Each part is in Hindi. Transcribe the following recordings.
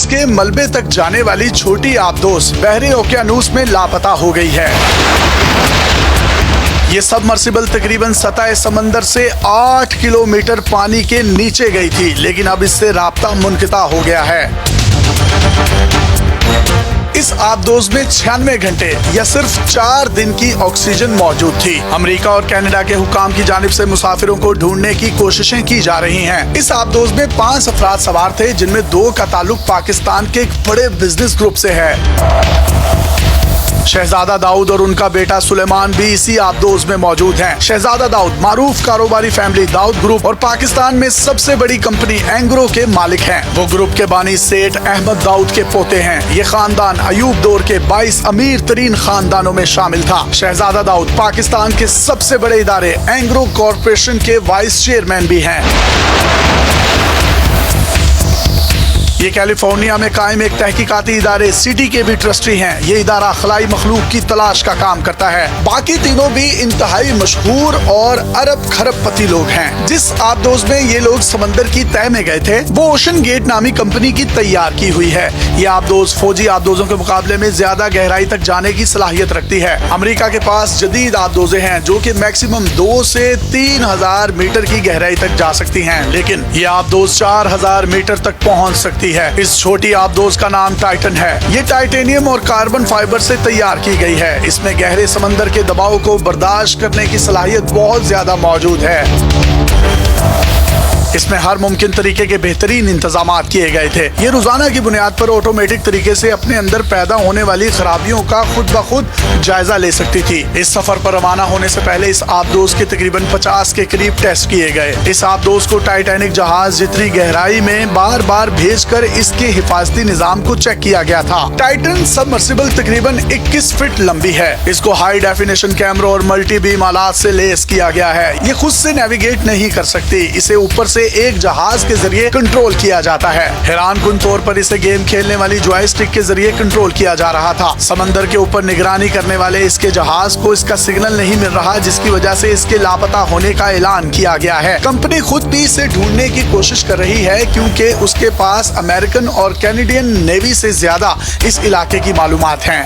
के मलबे तक जाने वाली छोटी आबदोस बहरे ओकियानूस में लापता हो गई है। ये सबमर्सिबल तकरीबन सतह समंदर से 8 किलोमीटर पानी के नीचे गई थी, लेकिन अब इससे राब्ता मुनक़ता हो गया है। इस आबदोस में 96 घंटे या सिर्फ 4 दिन की ऑक्सीजन मौजूद थी। अमेरिका और कनाडा के हुकाम की जानिब से मुसाफिरों को ढूंढने की कोशिशें की जा रही हैं। इस आबदोस में 5 अफराद सवार थे, जिनमें 2 का ताल्लुक पाकिस्तान के एक बड़े बिजनेस ग्रुप से है। शहजादा दाऊद और उनका बेटा सुलेमान भी इसी आबदोस में मौजूद हैं। शहजादा दाऊद मारूफ कारोबारी फैमिली दाऊद ग्रुप और पाकिस्तान में सबसे बड़ी कंपनी एंग्रो के मालिक हैं। वो ग्रुप के बानी सेठ अहमद दाऊद के पोते हैं। ये खानदान अयूब दौर के 22 अमीर तरीन खानदानों में शामिल था। शहजादा दाऊद पाकिस्तान के सबसे बड़े इदारे एंग्रो कॉरपोरेशन के वाइस चेयरमैन भी हैं। ये कैलिफोर्निया में कायम एक तहकीकाती इदारे सिटी के भी ट्रस्टी हैं। ये इदारा खलाई मखलूक की तलाश का काम करता है। बाकी तीनों भी इंतहाई मशहूर और अरब खरबपति लोग हैं। जिस आबदोस में ये लोग समंदर की तह में गए थे, वो ओशन गेट नामी कंपनी की तैयार की हुई है। ये आबदोस फौजी आबदोसों के मुकाबले में ज्यादा गहराई तक जाने की सलाहियत रखती है। अमेरिका के पास जदीद आबदोसें हैं जो कि मैक्सिमम 2 से 3000 मीटर की गहराई तक जा सकती हैं, लेकिन ये आबदोस 4000 मीटर तक पहुँच सकती है। इस छोटी आबदोस का नाम टाइटन है। ये टाइटेनियम और कार्बन फाइबर से तैयार की गई है। इसमें गहरे समंदर के दबाव को बर्दाश्त करने की सलाहियत बहुत ज्यादा मौजूद है। इसमें हर मुमकिन तरीके के बेहतरीन इंतजामात किए गए थे। ये रोजाना की बुनियाद पर ऑटोमेटिक तरीके से अपने अंदर पैदा होने वाली खराबियों का खुद ब खुद जायजा ले सकती थी। इस सफर पर रवाना होने से पहले इस आबदोस के तकरीबन 50 के करीब टेस्ट किए गए। इस आबदोस को टाइटैनिक जहाज जितनी गहराई में बार बार भेजकर इसके हिफाजती निजाम को चेक किया गया था। टाइटन सबमर्सिबल तकरीबन 21 फीट लंबी है। इसको हाई डेफिनेशन कैमरों और मल्टी बीम आलात से लेस किया गया है। ये खुद से नेविगेट नहीं कर सकती। इसे ऊपर से एक जहाज के जरिए कंट्रोल किया जाता है। हैरानकुन तौर पर इसे गेम खेलने वाली जॉयस्टिक के जरिए कंट्रोल किया जा रहा था। समंदर के ऊपर निगरानी करने वाले इसके जहाज को इसका सिग्नल नहीं मिल रहा, जिसकी वजह से इसके लापता होने का ऐलान किया गया है। कंपनी खुद भी इसे ढूंढने की कोशिश कर रही है, क्योंकि उसके पास अमेरिकन और कैनेडियन नेवी से ज्यादा इस इलाके की मालूमात हैं।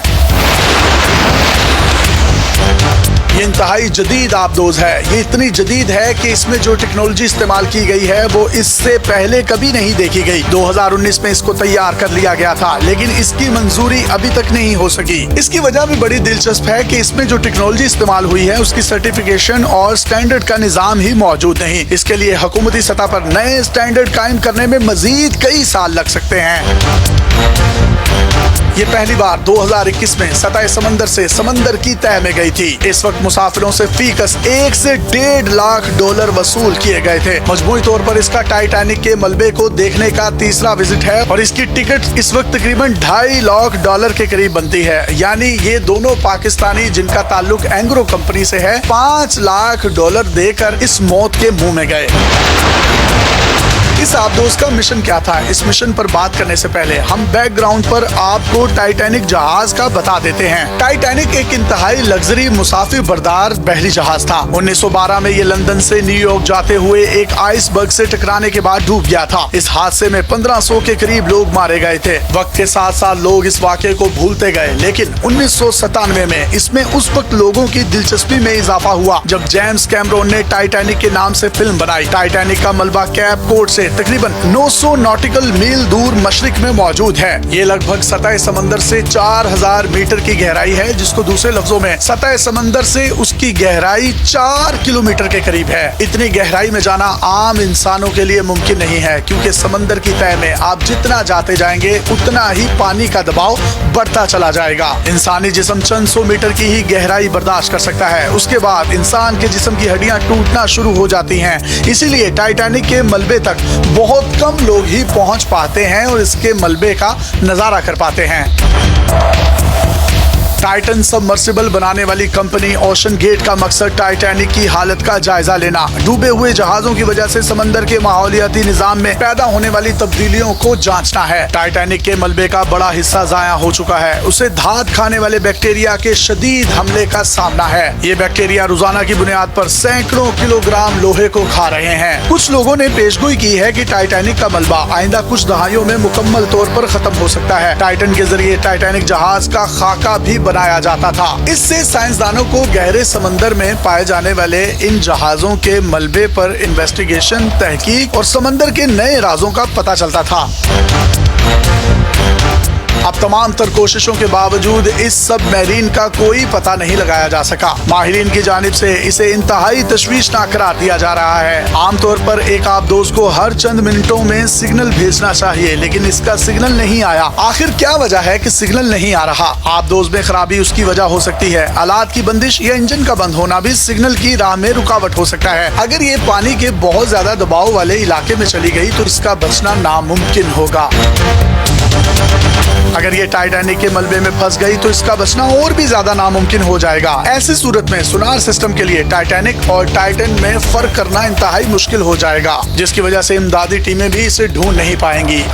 ये इंतहाई जदीद आबदोस है। ये इतनी जदीद है कि इसमें जो टेक्नोलॉजी इस्तेमाल की गई है वो इससे पहले कभी नहीं देखी गई। 2019 में इसको तैयार कर लिया गया था, लेकिन इसकी मंजूरी अभी तक नहीं हो सकी। इसकी वजह भी बड़ी दिलचस्प है कि इसमें जो टेक्नोलॉजी इस्तेमाल हुई है उसकी सर्टिफिकेशन और स्टैंडर्ड का निजाम ही मौजूद नहीं। इसके लिए हुकूमती सतह पर नए स्टैंडर्ड कायम करने में मजीद कई साल लग सकते हैं। ये पहली बार 2021 में सतह समंदर से समंदर की तह में गई थी। इस वक्त मुसाफिरों से फीकस 1 से $1.5 लाख वसूल किए गए थे। मजमूई तौर पर इसका टाइटैनिक के मलबे को देखने का तीसरा विजिट है और इसकी टिकट इस वक्त तकरीबन $2.5 लाख के करीब बनती है। यानी ये दोनों पाकिस्तानी जिनका ताल्लुक एंग्रो कंपनी से है, $5 लाख देकर इस मौत के मुंह में गए। इस आबदोस का मिशन क्या था? इस मिशन पर बात करने से पहले हम बैकग्राउंड पर आपको टाइटैनिक जहाज का बता देते हैं। टाइटैनिक एक इंतहाई लग्जरी मुसाफिर बरदार बहरी जहाज था। 1912 में ये लंदन से न्यूयॉर्क जाते हुए एक आइसबर्ग से टकराने के बाद डूब गया था। इस हादसे में 1500 के करीब लोग मारे गए थे। वक्त के साथ साथ लोग इस वाक़े को भूलते गए, लेकिन 1997 में इसमें उस वक्त लोगों की दिलचस्पी में इजाफा हुआ जब जेम्स कैमरोन ने टाइटैनिक के नाम से फिल्म बनाई। टाइटैनिक का मलबा कैप कोड से तकरीबन 900 नॉटिकल मील दूर मशरिक में मौजूद है। ये लगभग सतह समंदर से 4000 मीटर की गहराई है, जिसको दूसरे लफ्जों में सतह समंदर से उसकी गहराई 4 किलोमीटर के करीब है। इतनी गहराई में जाना आम इंसानों के लिए मुमकिन नहीं है, क्योंकि समंदर की तह में आप जितना जाते जाएंगे उतना ही पानी का दबाव बढ़ता चला जाएगा। इंसानी जिस्म चंद 100 मीटर की ही गहराई बर्दाश्त कर सकता है। उसके बाद इंसान के जिस्म की हड्डियां टूटना शुरू हो जाती हैं। इसीलिए टाइटैनिक के मलबे तक बहुत कम लोग ही पहुंच पाते हैं और इसके मलबे का नजारा कर पाते हैं। टाइटन सबमर्सिबल बनाने वाली कंपनी ओशन गेट का मकसद टाइटैनिक की हालत का जायजा लेना, डूबे हुए जहाजों की वजह से समंदर के माहौलियाती निजाम में पैदा होने वाली तब्दीलियों को जांचना है। टाइटैनिक के मलबे का बड़ा हिस्सा जाया हो चुका है, उसे धात खाने वाले बैक्टीरिया के शदीद हमले का सामना है। ये बैक्टीरिया रोजाना की बुनियाद पर सैकड़ों किलोग्राम लोहे को खा रहे हैं। कुछ लोगों ने पेशगोई की है कि टाइटैनिक का मलबा आइंदा कुछ दहाइयों में मुकम्मल तौर पर खत्म हो सकता है। टाइटन के जरिए टाइटैनिक जहाज का खाका भी बनाया जाता था। इससे साइंसदानों को गहरे समंदर में पाए जाने वाले इन जहाजों के मलबे पर इन्वेस्टिगेशन, तहकीक और समंदर के नए राजों का पता चलता था। अब तमाम तर कोशिशों के बावजूद इस सबमरीन का कोई पता नहीं लगाया जा सका। माहिरीन की जानिब से इसे इंतहाई तशवीशनाक करार दिया जा रहा है। आमतौर पर एक आबदोज को हर चंद मिनटों में सिग्नल भेजना चाहिए, लेकिन इसका सिग्नल नहीं आया। आखिर क्या वजह है कि सिग्नल नहीं आ रहा? आबदोज में खराबी उसकी वजह हो सकती है। आलात की बंदिश या इंजन का बंद होना भी सिग्नल की राह में रुकावट हो सकता है। अगर ये पानी के बहुत ज्यादा दबाव वाले इलाके में चली गई तो इसका बचना नामुमकिन होगा। अगर ये टाइटैनिक के मलबे में फंस गई तो इसका बचना और भी ज्यादा नामुमकिन हो जाएगा। ऐसी सूरत में सुनार सिस्टम के लिए टाइटैनिक और टाइटन में फर्क करना इंतहाई मुश्किल हो जाएगा, जिसकी वजह से इमदादी टीमें भी इसे ढूंढ नहीं पाएंगी।